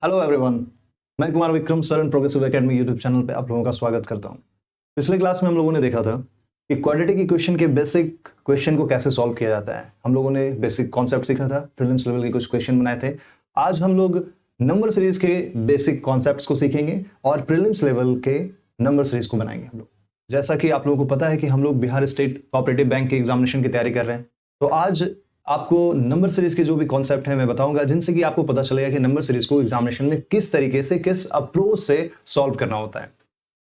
Hello everyone, मैं Kumar Vikram sir and progressive academy YouTube channel पे आप लोगों का स्वागत करता हूं। पिछले क्लास में हम लोगों ने देखा था कि क्वाड्रेटिक इक्वेशन के बेसिक क्वेश्चन को कैसे सॉल्व किया जाता है। हम लोगों ने बेसिक कॉन्सेप्ट सीखा था, प्रीलिम्स लेवल के कुछ क्वेश्चन बनाए थे। आज हम लोग नंबर सीरीज के बेसिक कॉन्सेप्ट्स को सीखेंगे और प्रीलिम्स लेवल के नंबर सीरीज को बनाएंगे हम लोग। जैसा कि आप लोगों को पता है कि हम लोग बिहार स्टेट कोऑपरेटिव बैंक के एग्जामिनेशन की तैयारी कर रहे हैं, तो आज आपको नंबर सीरीज के जो भी कॉन्सेप्ट है मैं बताऊंगा, जिनसे कि आपको पता चलेगा कि नंबर सीरीज को एग्जामिनेशन में किस तरीके से, किस अप्रोच से सॉल्व करना होता है।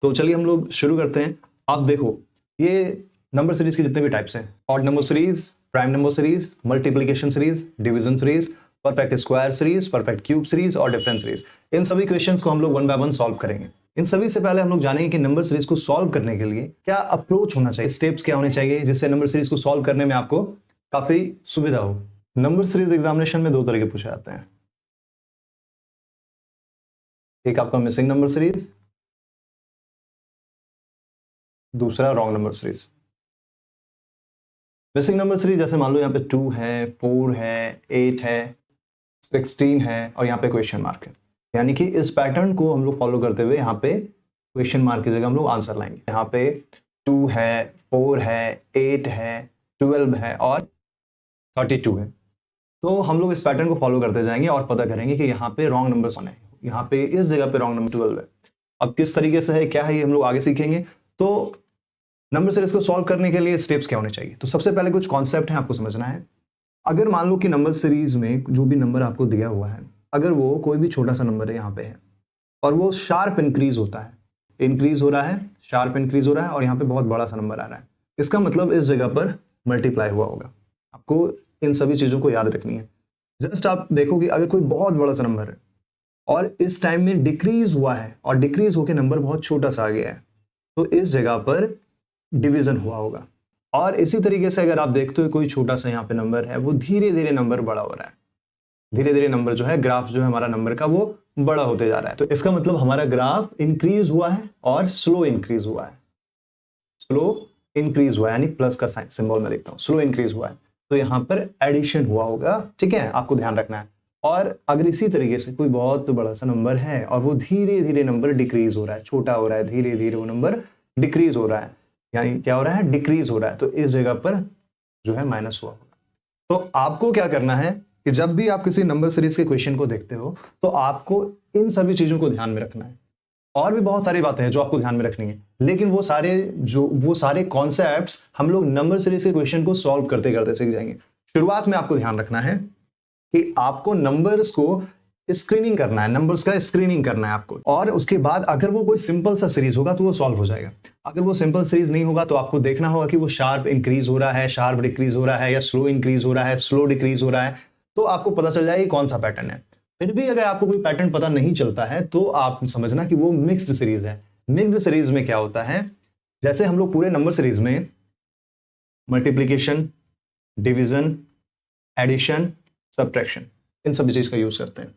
तो चलिए हम लोग शुरू करते हैं। आप देखो, ये नंबर सीरीज के जितने भी टाइप्स हैं, odd number series, prime number series, multiplication series, division series, perfect square series, perfect cube series और डिफरेंस सीरीज, इन सभी क्वेश्चंस को हम लोग वन बाय वन सॉल्व करेंगे। इन सभी से पहले हम लोग जानेंगे कि नंबर सीरीज को सॉल्व करने के लिए क्या अप्रोच होना चाहिए, स्टेप्स क्या होने चाहिए, जिससे नंबर सीरीज को सॉल्व करने में आपको काफी सुविधा हो। नंबर सीरीज एग्जामिनेशन में दो तरह के पूछे जाते हैं, एक आपका मिसिंग नंबर सीरीज, दूसरा wrong number series. Missing number series जैसे मान लो यहाँ पे 2 है, 4 है, 8 है, 16 है और यहाँ पे क्वेश्चन मार्क है। यानी कि इस पैटर्न को हम लोग फॉलो करते हुए यहाँ पे क्वेश्चन मार्क की जगह हम लोग आंसर लाएंगे। यहाँ पे 2 है, 4 है, 8 है, 12 है और 32 है। तो हम लोग इस पैटर्न को फॉलो करते जाएंगे और पता करेंगे कि यहाँ पे रॉन्ग नंबर कौन है, यहाँ पे इस जगह पे रॉन्ग नंबर 12 है। अब किस तरीके से है, क्या है, ये हम लोग आगे सीखेंगे। तो नंबर सीरीज को सॉल्व करने के लिए स्टेप्स क्या होने चाहिए, तो सबसे पहले कुछ कॉन्सेप्ट है आपको समझना है। अगर मान लो कि नंबर सीरीज में जो भी नंबर आपको दिया हुआ है, अगर वो कोई भी छोटा सा नंबर है यहाँ पे है और वो शार्प इंक्रीज होता है, इंक्रीज हो रहा है, शार्प इंक्रीज हो रहा है और यहाँ पे बहुत बड़ा सा नंबर आ रहा है, इसका मतलब इस जगह पर मल्टीप्लाई हुआ होगा। आपको इन सभी चीजों को याद रखनी है। जस्ट आप देखो कि अगर कोई बहुत बड़ा सा नंबर है और इस टाइम में डिक्रीज हुआ है और डिक्रीज होकर नंबर बहुत छोटा सा आ गया है, तो इस जगह पर डिवीजन हुआ होगा। और इसी तरीके से अगर आप देखते हो कोई छोटा सा यहाँ पे नंबर है, वो धीरे धीरे नंबर बड़ा हो रहा है, धीरे धीरे नंबर जो है, ग्राफ जो है हमारा नंबर का, वो बड़ा होते जा रहा है। तो इसका मतलब हमारा ग्राफ इंक्रीज हुआ है और स्लो इंक्रीज हुआ है, स्लो इंक्रीज हुआ है, यानी प्लस का सिंबल मैं लिखता हूं, स्लो इंक्रीज हुआ है। तो यहां पर एडिशन हुआ होगा, ठीक है, आपको ध्यान रखना है। और अगर इसी तरीके से कोई बहुत बड़ा सा नंबर है और वो धीरे धीरे नंबर डिक्रीज हो रहा है, छोटा हो रहा है, धीरे धीरे वो नंबर डिक्रीज हो रहा है, यानी क्या हो रहा है, डिक्रीज हो रहा है, तो इस जगह पर जो है माइनस हुआ होगा। तो आपको क्या करना है कि जब भी आप किसी नंबर सीरीज के क्वेश्चन को देखते हो तो आपको इन सभी चीजों को ध्यान में रखना है। और भी बहुत सारी बातें हैं जो आपको ध्यान में रखनी है, लेकिन वो सारे कॉन्सेप्ट्स हम लोग नंबर सीरीज के क्वेश्चन को सॉल्व करते करते सीख जाएंगे। शुरुआत में आपको ध्यान रखना है कि आपको नंबर्स को स्क्रीनिंग करना है, नंबर्स का स्क्रीनिंग करना है आपको, और उसके बाद अगर वो कोई सिंपल सा सीरीज होगा तो वो सॉल्व हो जाएगा। अगर वो सिंपल सीरीज नहीं होगा तो आपको देखना होगा कि वो शार्प इंक्रीज हो रहा है, शार्प डिक्रीज हो रहा है, या स्लो इंक्रीज हो रहा है, स्लो डिक्रीज हो रहा है, तो आपको पता चल जाएगा कौन सा पैटर्न है। फिर भी अगर आपको कोई पैटर्न पता नहीं चलता है तो आप समझना कि वो मिक्स्ड सीरीज है। मिक्स्ड सीरीज में क्या होता है, जैसे हम लोग पूरे नंबर सीरीज में मल्टीप्लिकेशन, डिवीजन, एडिशन, सब्ट्रैक्शन, इन सभी चीज का यूज करते हैं।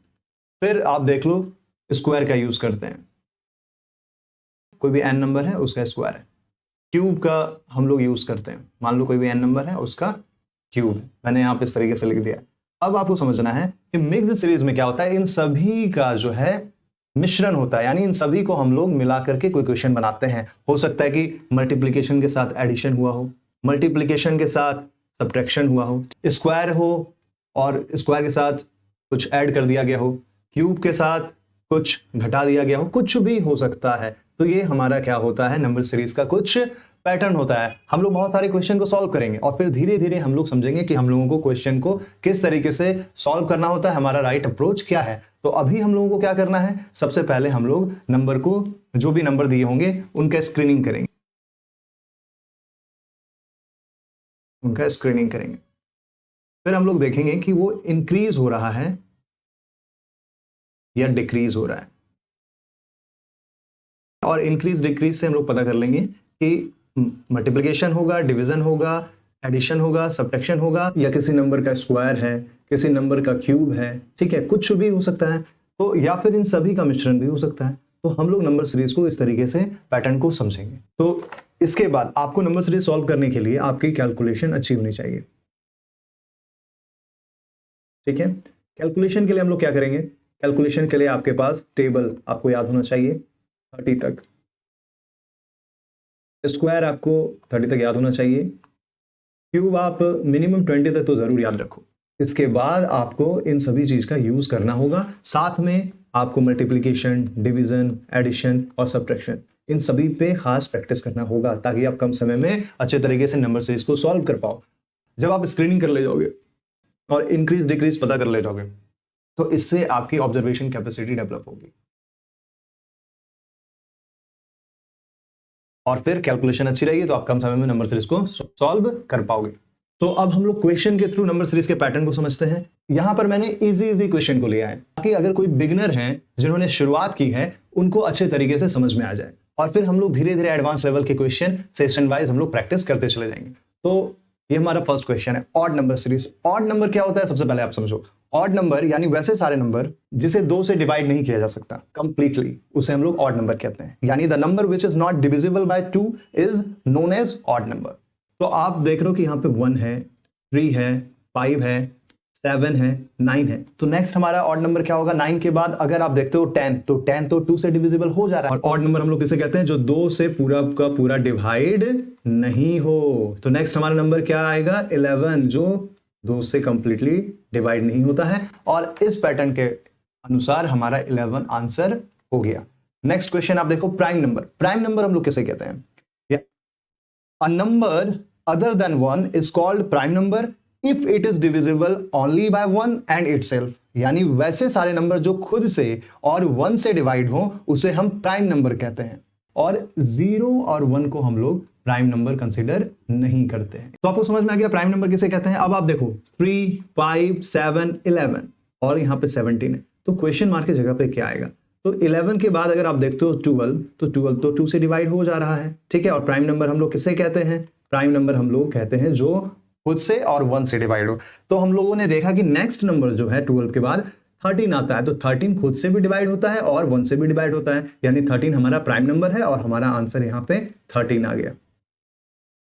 फिर आप देख लो, स्क्वायर का यूज करते हैं, कोई भी एन नंबर है उसका स्क्वायर है। क्यूब का हम लोग यूज करते हैं, मान लो कोई भी एन नंबर है उसका क्यूब है, मैंने यहां पे इस तरीके से लिख दिया। अब आपको समझना है कि मिक्स्ड सीरीज में क्या होता है, इन सभी का जो है मिश्रण होता है, यानी इन सभी को हम लोग मिला करके कोई क्वेश्चन बनाते हैं। हो सकता है कि मल्टीप्लिकेशन के साथ एडिशन हुआ हो, मल्टीप्लिकेशन के साथ सब्ट्रैक्शन हुआ हो, स्क्वायर हो और स्क्वायर के साथ कुछ ऐड कर दिया गया हो, क्यूब के साथ कुछ घटा दिया गया हो, कुछ भी हो सकता है। तो ये हमारा क्या होता है, नंबर सीरीज का कुछ पैटर्न होता है। हम लोग बहुत सारे क्वेश्चन को सॉल्व करेंगे और फिर धीरे धीरे हम लोग समझेंगे कि हम लोगों को क्वेश्चन को किस तरीके से सॉल्व करना होता है, हमारा राइट अप्रोच क्या है। तो अभी हम लोगों को क्या करना है, सबसे पहले हम लोग नंबर को, जो भी नंबर दिए होंगे उनका स्क्रीनिंग करेंगे, उनका स्क्रीनिंग करेंगे। फिर हम लोग देखेंगे कि वो इंक्रीज हो रहा है या डिक्रीज हो रहा है, और इंक्रीज डिक्रीज से हम लोग पता कर लेंगे कि मल्टीप्लिकेशन होगा, डिवीजन होगा, एडिशन होगा, सब्ट्रैक्शन होगा, या किसी नंबर का स्क्वायर है, किसी नंबर का क्यूब है, ठीक है, कुछ भी हो सकता है, तो या फिर इन सभी का मिश्रण भी हो सकता है। तो हम लोग नंबर सीरीज को इस तरीके से पैटर्न को समझेंगे। तो इसके बाद आपको नंबर सीरीज सॉल्व करने के लिए आपकी कैलकुलेशन अच्छी होनी चाहिए, ठीक है। कैलकुलेशन के लिए हम लोग क्या करेंगे, कैलकुलेशन के लिए आपके पास टेबल आपको याद होना चाहिए 30 तक, स्क्वायर आपको 30 तक याद होना चाहिए, क्यूब आप मिनिमम 20 तक तो जरूर याद रखो। इसके बाद आपको इन सभी चीज का यूज करना होगा, साथ में आपको मल्टीप्लिकेशन, डिवीजन, एडिशन और सब्ट्रैक्शन इन सभी पे खास प्रैक्टिस करना होगा ताकि आप कम समय में अच्छे तरीके से नंबर सीरीज को सॉल्व कर पाओ। जब आप स्क्रीनिंग कर ले जाओगे और इंक्रीज डिक्रीज पता कर ले जाओगे तो इससे आपकी ऑब्जर्वेशन कैपेसिटी डेवलप होगी और फिर कैलकुलेशन अच्छी रहेगी तो आप कम समय में नंबर सीरीज को सॉल्व कर पाओगे। तो अब हम लोग क्वेश्चन के थ्रू नंबर सीरीज के पैटर्न को समझते हैं। यहां पर मैंने इजी क्वेश्चन को लिया है ताकि अगर कोई बिगिनर हैं जिन्होंने शुरुआत की है उनको अच्छे तरीके से समझ में आ जाए और फिर हम लोग धीरे धीरे एडवांस लेवल के क्वेश्चन सेशन वाइज हम लोग प्रैक्टिस करते चले जाएंगे। तो ये हमारा फर्स्ट क्वेश्चन है, odd number series. Odd number क्या होता है सबसे पहले आप समझो। ऑड नंबर यानी वैसे सारे नंबर जिसे 2 से डिवाइड नहीं किया जा सकता कंप्लीटली, उसे हम लोग ऑड नंबर कहते हैं। यानी the number which is not divisible by 2 is known as odd number. तो आप देख रहे हो कि यहाँ पे 1 है, 3 है, 5 है, 7 है, 9 है। तो नेक्स्ट हमारा ऑड नंबर क्या होगा? 9 के बाद अगर आप देखते हो 10, तो 10 तो 2 से डिविजिबल हो जा रहा है। और ऑड नंबर हम लोग किसे कहते हैं? जो 2 से पूरा का पूरा डिवाइड नहीं हो। तो नेक्स्ट हमारा नंबर क्या आएगा? 11, जो 2 से कंप्लीटली डिवाइड नहीं होता है। और इस पैटर्न के अनुसार हमारा 11 आंसर हो गया। नेक्स्ट क्वेश्चन आप देखो, प्राइम नंबर। प्राइम नंबर हम लोग किसे कहते हैं? A number other than 1 is called prime number if it is divisible only by 1 and itself। यानी वैसे सारे नंबर जो खुद से और 1 से डिवाइड हो उसे हम प्राइम नंबर कहते हैं, और 0 और 1 को हम लोग प्राइम नंबर कंसीडर नहीं करते हैं। तो आपको समझ में आ गया प्राइम नंबर किसे कहते हैं। अब आप देखो 3, 5, 7, 11 और यहाँ पे 17 है, तो क्वेश्चन मार्क की जगह पे क्या आएगा? तो 11 के बाद अगर आप देखते हो 12, तो 12 तो 2 से डिवाइड हो जा रहा है, ठीक है। और प्राइम नंबर हम लोग किसे कहते हैं? प्राइम नंबर हम लोग कहते हैं जो खुद से और 1 से डिवाइड हो। तो हम लोगों ने देखा कि नेक्स्ट नंबर जो है 12 के बाद 13 आता है, तो 13 खुद से भी डिवाइड होता है और 1 से भी डिवाइड होता है, यानी 13 हमारा प्राइम नंबर है और हमारा आंसर यहाँ पे 13 आ गया।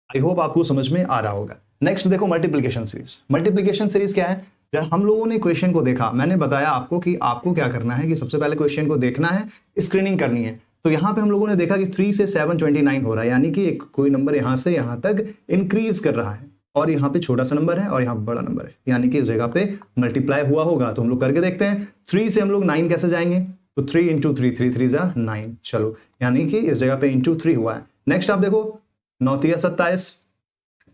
आई होप आपको समझ में आ रहा होगा। नेक्स्ट देखो मल्टीप्लीकेशन सीरीज। मल्टीप्लीकेशन सीरीज क्या है? जब हम लोगों ने क्वेश्चन को देखा, मैंने बताया आपको कि आपको क्या करना है कि सबसे पहले क्वेश्चन को देखना है, स्क्रीनिंग करनी है। तो यहां पे हम लोगों ने देखा कि 3 से 7 29 हो रहा है, यानी कि एक कोई नंबर यहां से यहां तक इंक्रीज कर रहा है, और यहाँ पे छोटा सा नंबर है और यहाँ पे बड़ा नंबर है, यानी कि इस जगह पे मल्टीप्लाई हुआ होगा। तो हम लोग करके देखते हैं। 3 से हम लोग 9 कैसे जाएंगे? तो 3 इंटू 3, 3 3 जा 9, चलो, यानी कि इस जगह पे इंटू 3 हुआ है। नेक्स्ट आप देखो 9 3 27,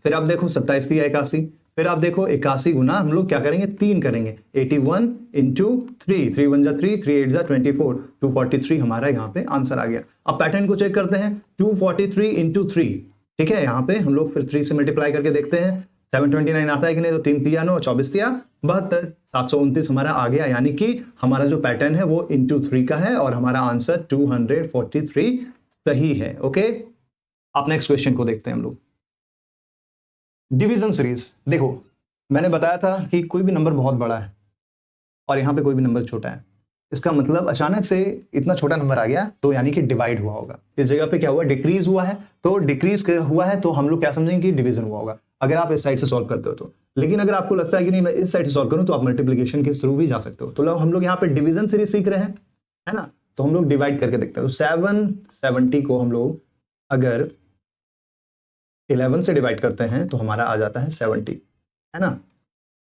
फिर आप देखो 27 3 81, फिर आप देखो 81 गुना हम लोग क्या करेंगे? 3 करेंगे, 81 इंटू 3, 3 1 जा 3, 3 8 जा 24, 243 हमारा यहाँ पे आंसर आ गया। अब पैटर्न को चेक करते हैं, 243 इंटू 3, ठीक है। यहाँ पे हम लोग फिर 3 से मल्टीप्लाई करके देखते हैं 729 आता है कि नहीं? तो 3 तिया 9, 24 तिया 72, 729 हमारा आ गया, यानी कि हमारा जो पैटर्न है वो इंटू 3 का है और हमारा आंसर 243 सही है। ओके, अब नेक्स्ट क्वेश्चन को देखते हैं हम लोग। Division series. देखो मैंने बताया था कि कोई भी नंबर बहुत बड़ा है और यहाँ पे कोई भी नंबर छोटा है, इसका मतलब अचानक से इतना छोटा नंबर आ गया, तो यानी कि डिवाइड हुआ होगा। इस जगह पे क्या हुआ? डिक्रीज हुआ है। तो डिक्रीज हुआ है तो हम लोग क्या समझेंगे कि डिवीजन हुआ होगा, अगर आप इस साइड से सॉल्व करते हो तो। लेकिन अगर आपको लगता है कि नहीं मैं इस साइड से सॉल्व करूं, तो आप मल्टीप्लिकेशन के थ्रू भी जा सकते हो। तो हम लोग यहाँ पे डिवीजन सीरीज सीख रहे हैं, है ना। तो हम लोग डिवाइड करके देखते हैं। तो 770 को हम लोग अगर 11 से डिवाइड करते हैं तो हमारा आ जाता है 70, है ना,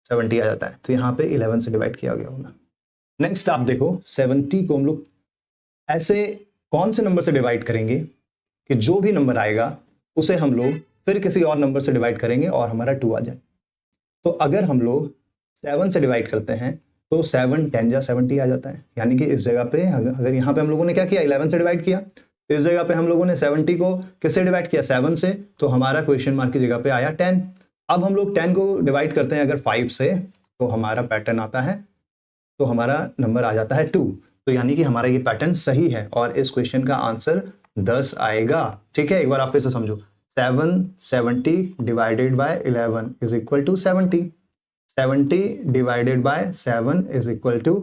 70 आ जाता है। तो यहाँ पे 11 से डिवाइड किया गया होगा। नेक्स्ट आप देखो 70 को हम लोग ऐसे कौन से नंबर से डिवाइड करेंगे कि जो भी नंबर आएगा उसे हम लोग फिर किसी और नंबर से डिवाइड करेंगे और हमारा 2 आ जाए। तो अगर हम लोग 7 से डिवाइड करते हैं तो 7 10 जा 70 आ जाता है, यानी कि इस जगह पे अगर यहाँ पे हम लोगों ने क्या किया? 11 से डिवाइड किया, इस जगह पे हम लोगों ने 70 को किससे डिवाइड किया? 7 से, तो हमारा क्वेश्चन मार्क की जगह पे आया 10। अब हम लोग 10 को डिवाइड करते हैं अगर 5 से, तो हमारा पैटर्न आता है, तो हमारा नंबर आ जाता है 2। तो यानी कि हमारा ये पैटर्न सही है और इस क्वेश्चन का आंसर 10 आएगा। ठीक है, एक बार आप फिर से समझो। 770 divided by 11 is equal to 70, 70 divided by 7 is equal to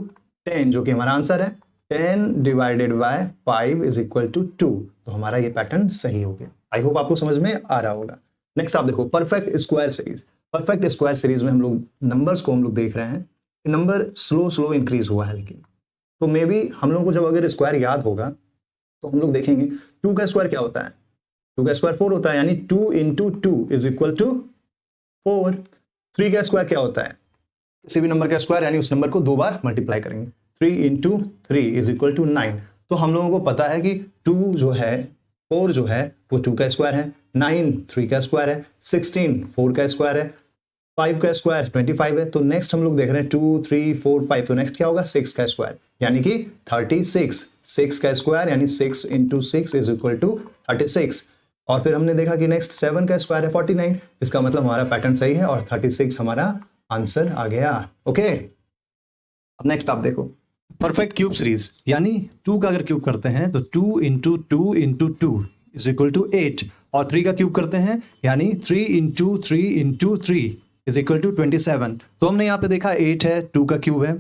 10, जो कि हमारा आंसर है। 10 divided by 5 is equal to 2, तो हमारा ये पैटर्न सही हो गया। आई होप आपको समझ में आ रहा होगा। नेक्स्ट आप देखो perfect square series. Perfect square series में हम लोग नंबर्स को हम लोग देख रहे हैं, नंबर स्लो इंक्रीज हुआ है, लेकिन तो मे बी हम लोगों को जब अगर स्क्वायर याद होगा तो हम लोग देखेंगे 2 का स्क्वायर क्या होता है, 2 का स्क्वायर 4 होता है, यानी 2 इंटू 2 इज इक्वल टू 4। 3 का स्क्वायर क्या होता है, किसी भी नंबर का स्क्वायर यानी उस नंबर को 2 बार मल्टीप्लाई करेंगे, 3 इंटू 3 इज इक्वल टू 9। तो हम लोगों को पता है कि 2 जो है 4 जो है वो 2 का स्क्वायर है, 9 3 का स्क्वायर है, 16 4 का स्क्वायर है, 5 का स्क्वायर 25 है। तो नेक्स्ट हम लोग देख रहे हैं 2 3 4 5, तो नेक्स्ट क्या होगा 6 का स्क्वायर यानी कि 36। 6 का स्क्वायर यानी 6 इंटू 6 इज इक्वल टू 36। और फिर हमने देखा कि नेक्स्ट 7 का स्क्वायर है 49। इसका मतलब हमारा पैटर्न सही है और 36 हमारा आंसर आ गया। ओके, अब नेक्स्ट आप देखो परफेक्ट क्यूब सीरीज, यानी 2 का अगर क्यूब करते हैं तो 2 into 2 into 2 is equal to 8, और 3 का क्यूब करते हैं यानी 3 into 3 into 3 is equal to 27। तो हमने यहाँ पे देखा 8 है 2 का क्यूब है,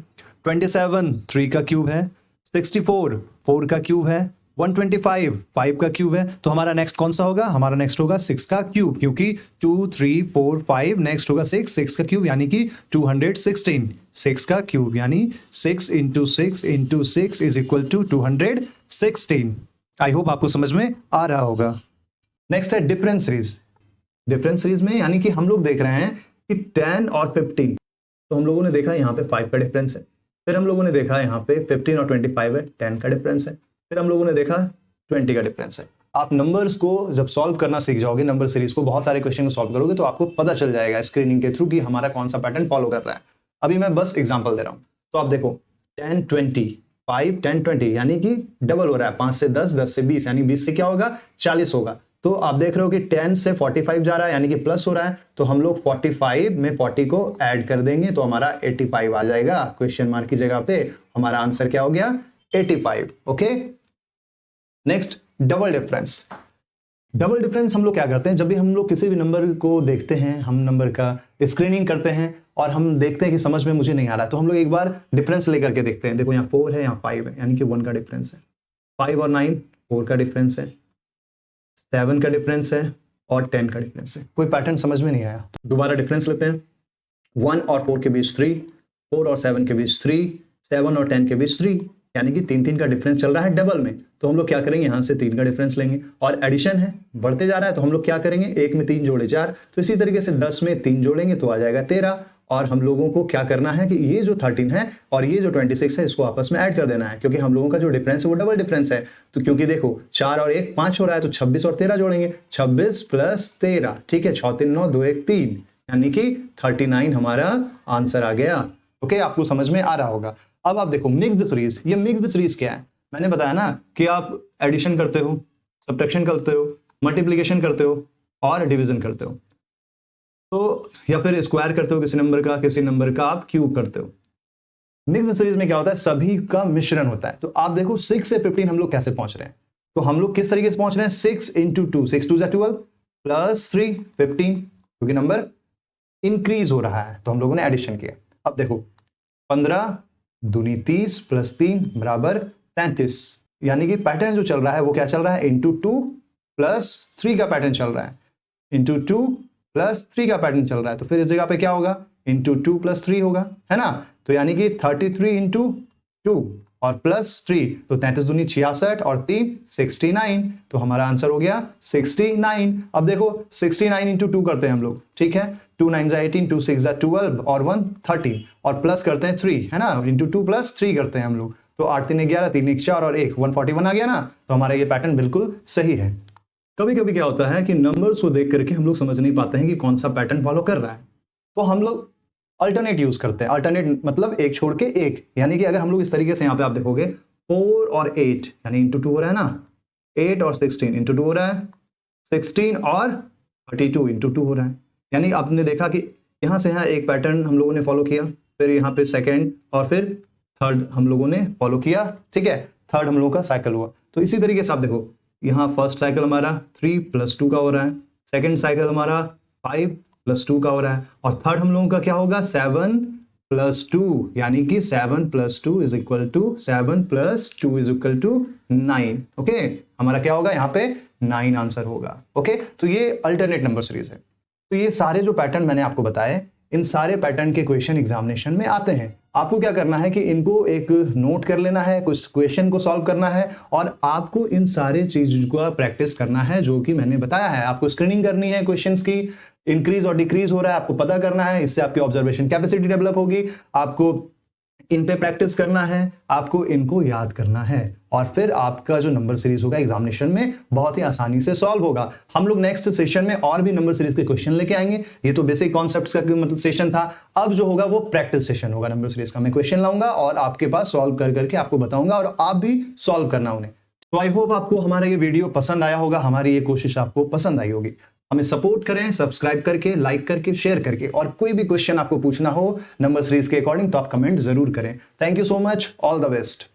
27 3 का क्यूब है, 64 4 का क्यूब है, 125 5 का क्यूब है। तो हमारा नेक्स्ट कौन सा होगा, हमारा नेक्स्ट होगा 6 का क्यूब, क्योंकि 2 3 4 5 नेक्स्ट होगा 6 का क्यूब यानी कि 216। 6 का क्यूब यानी 6 into 6 into 6 is equal to 216। I hope आपको समझ में आ रहा होगा। नेक्स्ट है डिफरेंस सीरीज। डिफरेंस सीरीज में यानी कि हम लोग देख रहे हैं कि 10 और 15, तो हम लोगों ने देखा यहाँ पे 5 का डिफरेंस है, फिर हम लोगों ने देखा यहाँ पे 15 और 25 है 10 का डिफरेंस है, फिर हम लोगों ने देखा 20 का डिफरेंस है। आप नंबर्स को जब सॉल्व करना सीख जाओगे, नंबर सीरीज को बहुत सारे क्वेश्चन को सॉल्व करोगे तो आपको पता चल जाएगा स्क्रीनिंग के थ्रू कि हमारा कौन सा पैटर्न फॉलो कर रहा है। अभी मैं बस एग्जांपल दे रहा हूं, तो आप देखो 10 20 5 10 20 यानी कि डबल हो रहा है, 5 से 10 10 से 20 यानी 20 से क्या होगा 40 होगा। तो आप देख रहे हो कि 10 से 45 जा रहा है यानी कि प्लस हो रहा है, तो हम लोग 45 में 40 को ऐड कर देंगे तो हमारा 85 आ जाएगा। क्वेश्चन मार्क की जगह पे हमारा आंसर क्या हो गया 85। Okay, next double difference. Double difference हम लोग क्या करते हैं, जब भी हम लोग किसी भी नंबर को देखते हैं, हम नंबर का स्क्रीनिंग करते हैं और हम देखते हैं कि समझ में मुझे नहीं आ रहा, तो हम लोग एक बार डिफरेंस लेकर के देखते हैं। देखो यहाँ 4 है यहाँ 5 है यानी कि 1 का डिफरेंस है, 5 और 9 4 का डिफरेंस है, 7 का डिफरेंस है और 10 का डिफरेंस है। कोई पैटर्न समझ में नहीं आया, दोबारा डिफरेंस लेते हैं। 1 और 4 के बीच 3, 4 और 7 के बीच 3, 7 और 10 के बीच 3 यानी कि 3 का डिफरेंस चल रहा है डबल में। तो हम लोग क्या करेंगे, यहाँ से 3 का डिफरेंस लेंगे और एडिशन है बढ़ते जा रहा है, तो हम लोग क्या करेंगे 1 में 3 जोड़े 4, तो इसी तरीके से 10 में 3 जोड़ेंगे तो आ जाएगा 13। और हम लोगों को क्या करना है कि ये जो 13 है और ये जो 26 है इसको आपस में ऐड कर देना है, क्योंकि हम लोगों का जो डिफरेंस है वो डबल डिफरेंस है। तो क्योंकि देखो 4 और 1 5 हो रहा है, तो 26 और 13 जोड़ेंगे, 26 प्लस 13, ठीक है 6 3 9 2 1 3 यानी कि 39 हमारा आंसर आ गया। ओके, आपको समझ में आ रहा होगा। अब आप देखो मिक्स्ड सीरीज। ये मिक्स्ड सीरीज क्या है, मैंने बताया ना कि आप एडिशन करते हो, सब्ट्रैक्शन करते हो, मल्टीप्लिकेशन करते हो और डिवीजन करते हो, तो या फिर स्क्वायर करते हो किसी नंबर का आप क्यूब करते हो। मिक्स्ड सीरीज में क्या होता है, सभी का मिश्रण होता है। तो आप देखो 6 से 15 हम लोग कैसे पहुंच रहे हैं, तो हम लोग किस तरीके से पहुंच रहे हैं 6 इंटू 2, 6 2 12 प्लस 3 15, क्योंकि नंबर इंक्रीज हो रहा है तो हम लोगों ने एडिशन किया। अब देखो 15 दूनी 30 प्लस 3 बराबर 33, यानी कि पैटर्न जो चल रहा है वो क्या चल रहा है इंटू 2 प्लस 3 का पैटर्न चल रहा है, इंटू 2 प्लस 3 का पैटर्न चल रहा है। तो फिर इस जगह पे क्या होगा इंटू 2 प्लस 3 होगा, है ना। तो यानी कि 33 इंटू 2 और प्लस 3, तो 33 दूनी 66 और 3 69, तो हमारा आंसर हो गया 69। अब देखो 69 इंटू 2 करते हैं हम लोग, ठीक है 2 9 18, 2 6 12 और 1 13 और प्लस करते हैं 3, है ना, इंटू 2 प्लस 3 करते हैं हम लोग, तो 8 3 11, 3 1 4 और 1 141 आ गया ना। तो हमारा ये पैटर्न बिल्कुल सही है। कभी कभी क्या होता है कि नंबर्स को देख करके हम लोग समझ नहीं पाते हैं कि कौन सा पैटर्न फॉलो कर रहा है, तो हम लोग अल्टरनेट यूज करते हैं। अल्टरनेट मतलब एक छोड़ के एक, यानी कि अगर हम लोग इस तरीके से यहाँ पे आप देखोगे 4 और 8 यानी इंटू 2 हो रहा है ना, 8 और 16 इंटू 2 हो रहा है, 16 और 32 इंटू 2 हो रहा है। यानी आपने देखा कि यहाँ से यहाँ एक पैटर्न हम लोगों ने फॉलो किया, फिर यहाँ पे सेकेंड और फिर थर्ड हम लोगों ने फॉलो किया, ठीक है, थर्ड हम लोगों का साइकिल हुआ। तो इसी तरीके से आप देखो यहाँ फर्स्ट साइकिल हमारा 3 प्लस 2 का हो रहा है, सेकेंड साइकिल हमारा 5 प्लस 2 का हो रहा है, और थर्ड हम लोगों का क्या होगा 7 प्लस 2, यानी कि 7 plus 2 is equal to 7 plus 2 is equal to 9। Okay, हमारा क्या होगा यहाँ पे 9 आंसर होगा। ओके, तो ये अल्टरनेट नंबर सीरीज है। तो ये सारे जो पैटर्न मैंने आपको बताए इन सारे पैटर्न के क्वेश्चन एग्जामिनेशन में आते हैं। आपको क्या करना है कि इनको एक नोट कर लेना है, कुछ क्वेश्चन को सॉल्व करना है और आपको इन सारे चीज को प्रैक्टिस करना है जो कि मैंने बताया है। आपको स्क्रीनिंग करनी है क्वेश्चंस की, इंक्रीज और डिक्रीज हो रहा है आपको पता करना है, इससे आपकी ऑब्जर्वेशन कैपेसिटी डेवलप होगी। आपको इन पे प्रैक्टिस करना है, आपको इनको याद करना है और फिर आपका जो नंबर सीरीज होगा एग्जामिनेशन में बहुत ही आसानी से सॉल्व होगा। हम लोग नेक्स्ट सेशन में और भी नंबर सीरीज के क्वेश्चन लेके आएंगे। ये तो बेसिक कॉन्सेप्ट्स का मतलब सेशन था। अब जो होगा वो प्रैक्टिस सेशन होगा नंबर सीरीज का। मैं क्वेश्चन लाऊंगा और आपके पास सॉल्व कर करके आपको बताऊंगा और आप भी सॉल्व करना उन्हें। तो आई होप आपको हमारा ये वीडियो पसंद आया होगा, हमारी ये कोशिश आपको पसंद आई होगी। हमें सपोर्ट करें सब्सक्राइब करके, लाइक करके, शेयर करके, और कोई भी क्वेश्चन आपको पूछना हो नंबर सीरीज के अकॉर्डिंग तो आप कमेंट जरूर करें। Thank you so much, all the best.